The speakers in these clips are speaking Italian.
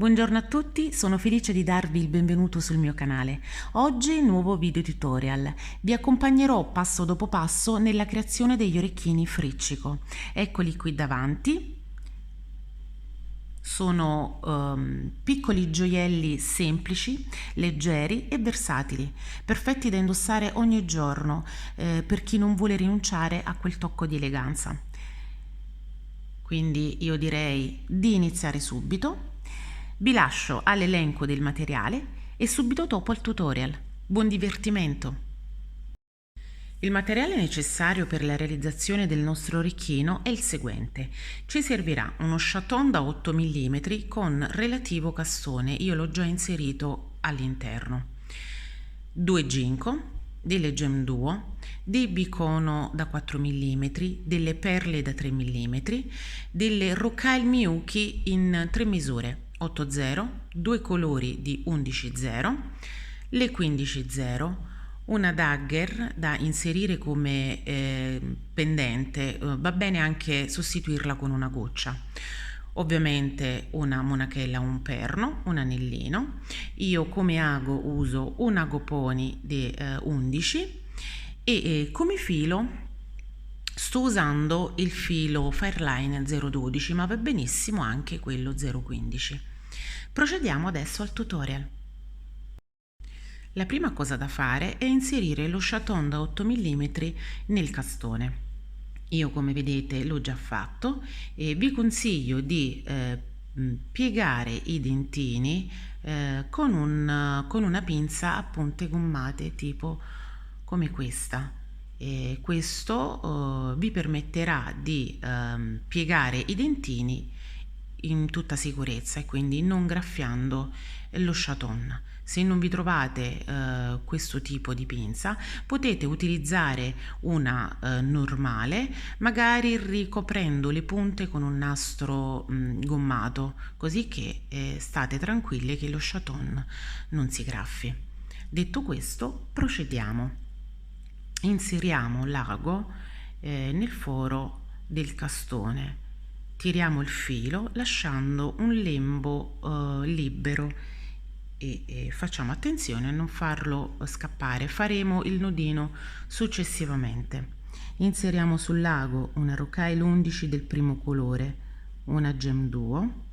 Buongiorno a tutti, sono felice di darvi il benvenuto sul mio canale. Oggi nuovo video tutorial. Vi accompagnerò passo dopo passo nella creazione degli orecchini friccico. Eccoli qui davanti. Sono piccoli gioielli semplici, leggeri e versatili, perfetti da indossare ogni giorno per chi non vuole rinunciare a quel tocco di eleganza. Quindi io direi di iniziare subito. Vi lascio all'elenco del materiale e subito dopo al tutorial. Buon divertimento! Il materiale necessario per la realizzazione del nostro orecchino è il seguente. Ci servirà uno chaton da 8 mm con relativo castone, io l'ho già inserito all'interno, 2 ginkgo, delle gem duo, dei bicono da 4 mm, delle perle da 3 mm, delle Rocale Miyuki in 3 misure, 8-0, due colori di 11-0, le 15-0, una dagger da inserire come pendente, va bene anche sostituirla con una goccia. Ovviamente una monachella, un perno, un anellino. Io come ago uso un ago pony di 11 e come filo sto usando il filo Fairline 012, ma va benissimo anche quello 015. Procediamo adesso al tutorial. La prima cosa da fare è inserire lo chaton da 8 mm nel castone. Io come vedete l'ho già fatto e vi consiglio di piegare i dentini con una pinza a punte gommate tipo come questa. E questo vi permetterà di piegare i dentini in tutta sicurezza e quindi non graffiando lo chaton. Se non vi trovate questo tipo di pinza, potete utilizzare una normale, magari ricoprendo le punte con un nastro gommato, così che state tranquilli che lo chaton non si graffi. Detto questo, procediamo. Inseriamo l'ago nel foro del castone, tiriamo il filo lasciando un lembo libero e facciamo attenzione a non farlo scappare. Faremo il nodino successivamente. Inseriamo sull'ago una Rocale 11 del primo colore, una gem duo,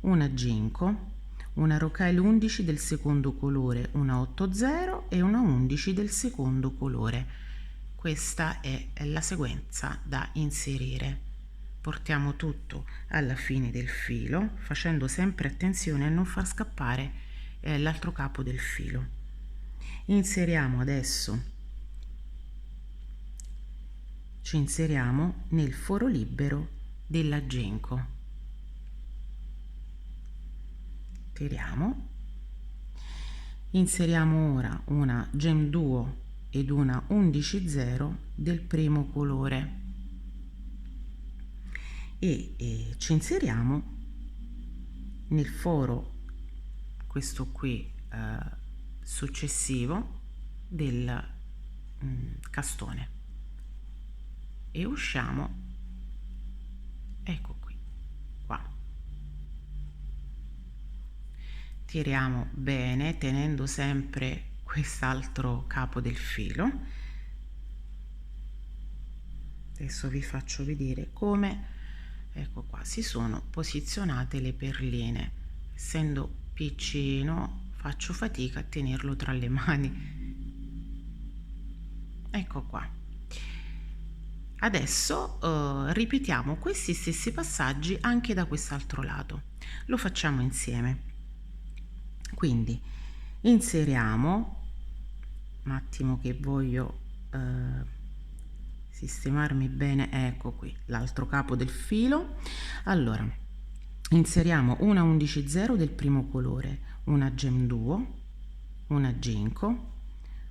una ginkgo, una Rocale 11 del secondo colore, una 80 e una 11 del secondo colore. Questa è la sequenza da inserire. Portiamo tutto alla fine del filo, facendo sempre attenzione a non far scappare l'altro capo del filo. Inseriamo adesso, ci inseriamo nel foro libero della ginkgo. Tiriamo, inseriamo ora una gem duo ed una 11-0 del primo colore e ci inseriamo nel foro, questo qui successivo, del castone e usciamo, ecco qui, qua. Tiriamo bene tenendo sempre quest'altro capo del filo. Adesso vi faccio vedere come, ecco qua, si sono posizionate le perline. Essendo piccino faccio fatica a tenerlo tra le mani. Ecco qua. Adesso ripetiamo questi stessi passaggi anche da quest'altro lato. Lo facciamo insieme. Quindi inseriamo, un attimo che voglio sistemarmi bene, ecco qui l'altro capo del filo. Allora inseriamo una 11-0 del primo colore, una gem duo, una ginkgo,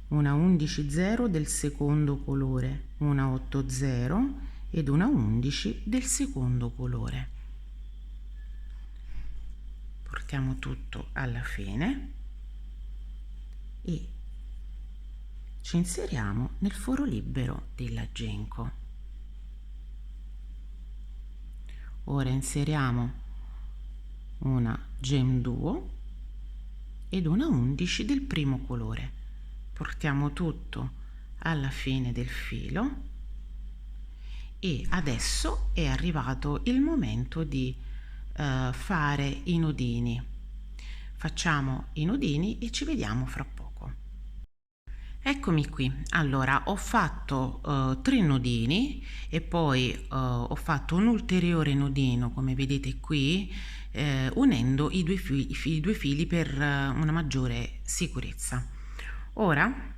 una 11-0 del secondo colore, una 8-0 ed una 11 del secondo colore. Portiamo tutto alla fine e ci inseriamo nel foro libero della ginkgo. Ora inseriamo una gem duo ed una 11 del primo colore. Portiamo tutto alla fine del filo e adesso è arrivato il momento di fare i nodini. Facciamo i nodini e ci vediamo fra poco. Eccomi qui. Allora, ho fatto 3 nodini e poi ho fatto un ulteriore nodino, come vedete qui, unendo i due fili per una maggiore sicurezza. Ora,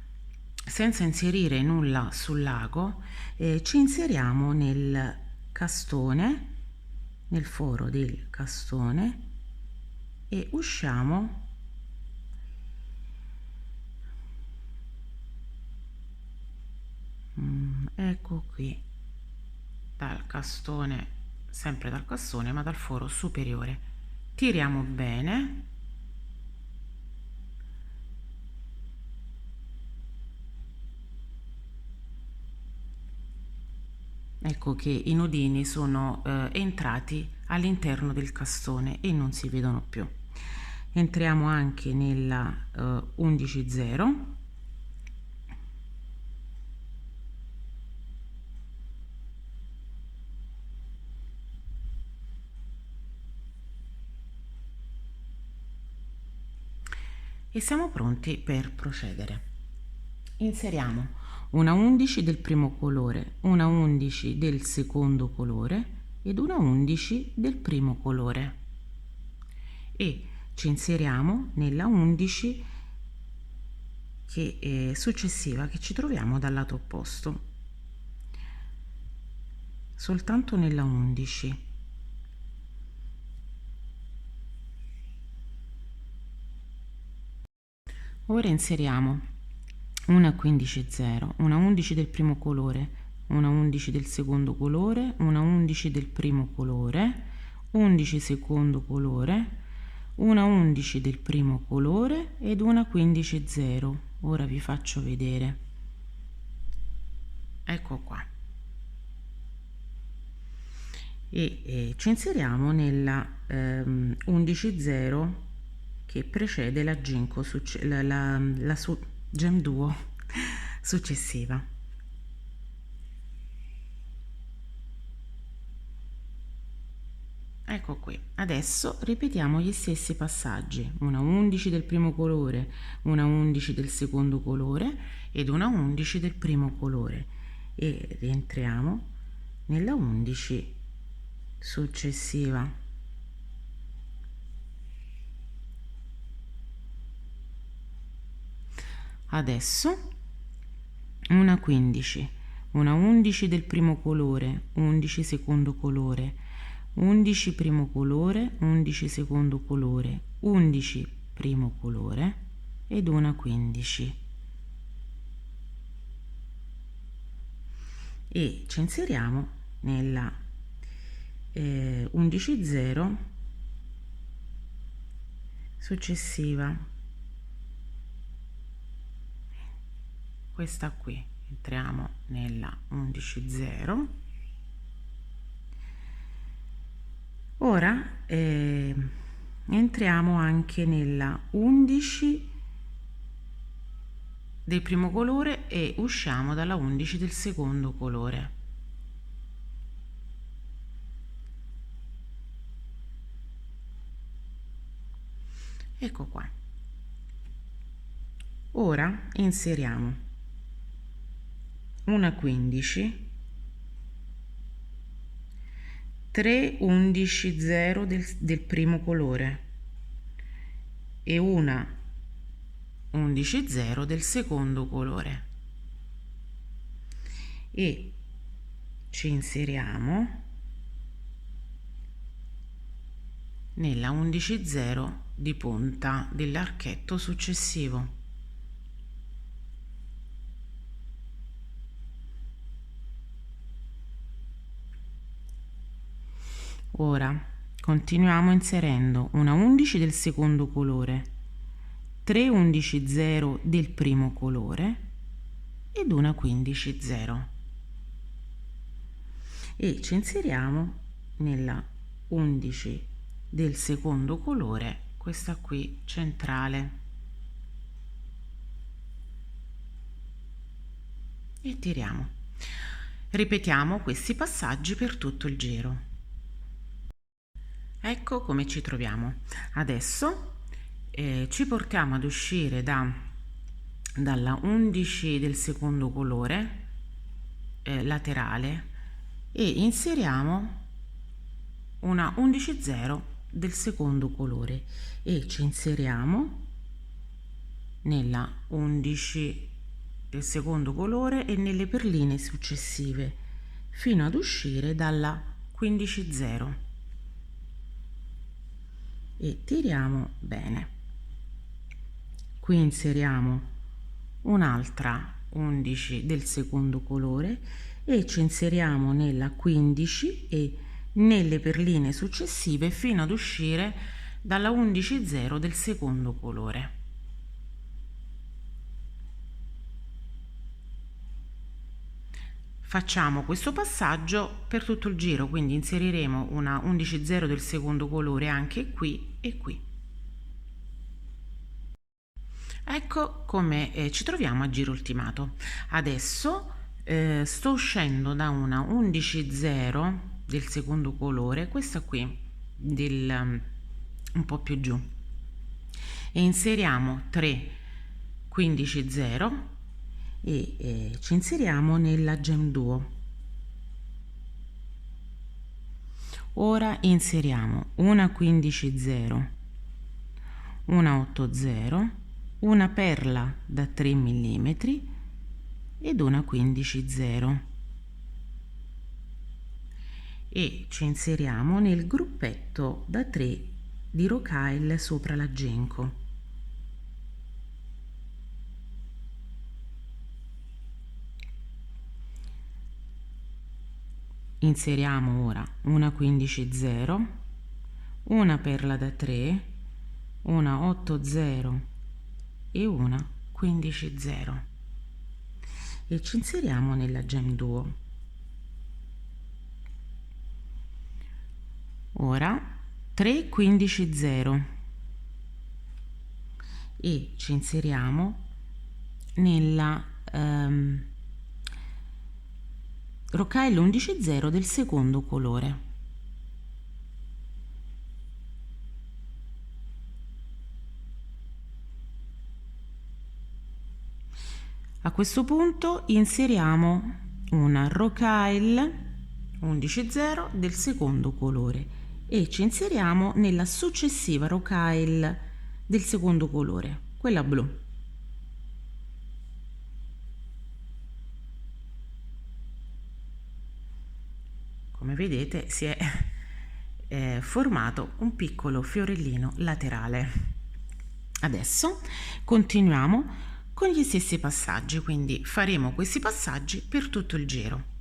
senza inserire nulla sull'ago, ci inseriamo nel castone, nel foro del castone, e usciamo ecco qui dal castone, sempre dal castone ma dal foro superiore. Tiriamo bene ecco che i nodini sono entrati all'interno del castone e non si vedono più. Entriamo anche nella 11.0 e siamo pronti per procedere. Inseriamo una 11 del primo colore, una 11 del secondo colore ed una 11 del primo colore e ci inseriamo nella 11 che è successiva, che ci troviamo dal lato opposto, soltanto nella 11. Ora inseriamo una 15.0, una 11 del primo colore, una 11 del secondo colore, una 11 del primo colore, 11 secondo colore, una 11 del primo colore ed una 15.0. Ora vi faccio vedere. Ecco qua. E ci inseriamo nella 11.0 che precede la Ginkgo, la Gem Duo successiva. Ecco qui, adesso ripetiamo gli stessi passaggi, una 11 del primo colore, una 11 del secondo colore ed una 11 del primo colore e rientriamo nella 11 successiva. Adesso una 15, una 11 del primo colore, 11 secondo colore, 11 primo colore, 11 secondo colore, 11 primo colore ed una 15 e ci inseriamo nella 11.0 successiva. Questa qui, entriamo nella 11.0. Ora entriamo anche nella 11 del primo colore e usciamo dalla 11 del secondo colore. Ecco qua. Ora inseriamo una 15, 3 11.0 del primo colore e una 11.0 del secondo colore e ci inseriamo nella 11.0 di punta dell'archetto successivo. Ora continuiamo inserendo una 11 del secondo colore, 3 11.0 del primo colore ed una 15.0 e ci inseriamo nella 11 del secondo colore, questa qui centrale, e tiriamo. Ripetiamo questi passaggi per tutto il giro. Ecco come ci troviamo. Adesso ci portiamo ad uscire dalla 11 del secondo colore laterale e inseriamo una 11-0 del secondo colore e ci inseriamo nella 11 del secondo colore e nelle perline successive fino ad uscire dalla 15-0 e tiriamo bene. Qui inseriamo un'altra 11 del secondo colore e ci inseriamo nella 15 e nelle perline successive fino ad uscire dalla 11-0 del secondo colore. Facciamo questo passaggio per tutto il giro, quindi inseriremo una 11-0 del secondo colore anche qui e qui. Ecco come ci troviamo a giro ultimato. Adesso sto uscendo da una 11-0 del secondo colore, questa qui un po' più giù, e inseriamo 3 15-0 e ci inseriamo nella gem duo. Ora inseriamo una 15-0, una 8-0, una perla da 3 mm ed una 15-0 e ci inseriamo nel gruppetto da 3 di rocaille sopra la genco. Inseriamo ora una 15-0, una perla da 3, una 8-0 e una 15-0 e ci inseriamo nella gem duo. Ora 3 15-0 e ci inseriamo nella rocaille 11-0 del secondo colore. A questo punto inseriamo una rocaille 11-0 del secondo colore e ci inseriamo nella successiva rocaille del secondo colore, quella blu. Come vedete si è formato un piccolo fiorellino laterale. Adesso continuiamo con gli stessi passaggi, quindi faremo questi passaggi per tutto il giro.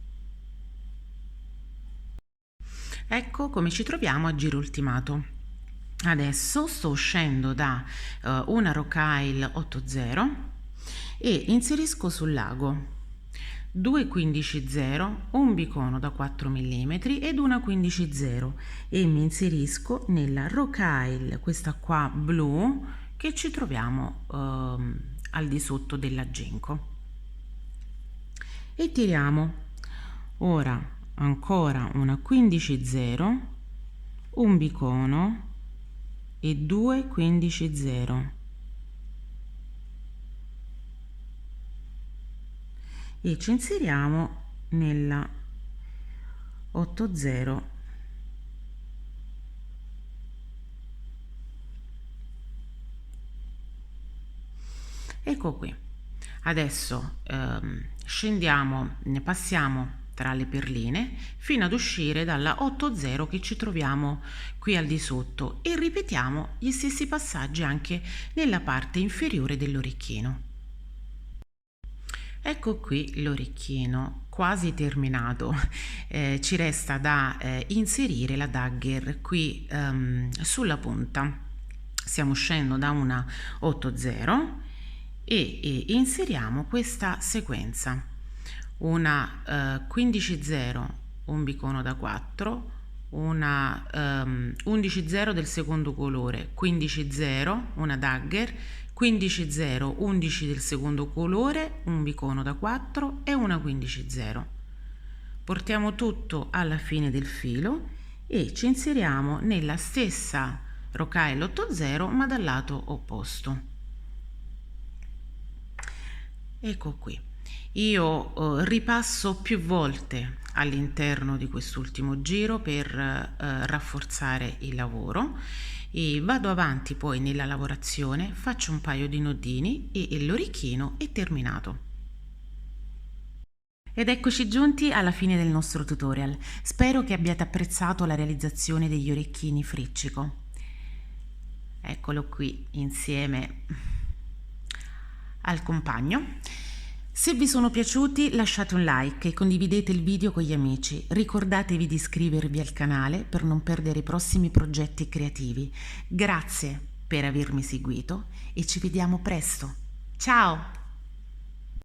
Ecco come ci troviamo a giro ultimato. Adesso sto uscendo da una rocaille 8-0 e inserisco sul lago 2 15-0, un bicono da 4 mm ed una 15-0 e mi inserisco nella rocaille, questa qua blu, che ci troviamo al di sotto della genco e tiriamo. Ora ancora una 15-0, un bicono e 2 15-0 e ci inseriamo nella 8-0 ecco qui. Adesso scendiamo, ne passiamo tra le perline fino ad uscire dalla 8-0 che ci troviamo qui al di sotto e ripetiamo gli stessi passaggi anche nella parte inferiore dell'orecchino. Ecco qui l'orecchino quasi terminato, ci resta da inserire la dagger qui sulla punta. Stiamo uscendo da una 8-0 e inseriamo questa sequenza: una 15-0, un bicono da 4, una 11 0 del secondo colore, 15 0, una dagger, 15 0, 11 del secondo colore, un bicono da 4 e una 15 0. Portiamo tutto alla fine del filo e ci inseriamo nella stessa rocaille 8/0 ma dal lato opposto. Ecco qui. Io ripasso più volte all'interno di quest'ultimo giro per rafforzare il lavoro e vado avanti poi nella lavorazione, faccio un paio di nodini e l'orecchino è terminato. Ed eccoci giunti alla fine del nostro tutorial. Spero che abbiate apprezzato la realizzazione degli orecchini friccico. Eccolo qui insieme al compagno. Se vi sono piaciuti lasciate un like e condividete il video con gli amici. Ricordatevi di iscrivervi al canale per non perdere i prossimi progetti creativi. Grazie per avermi seguito e ci vediamo presto. Ciao!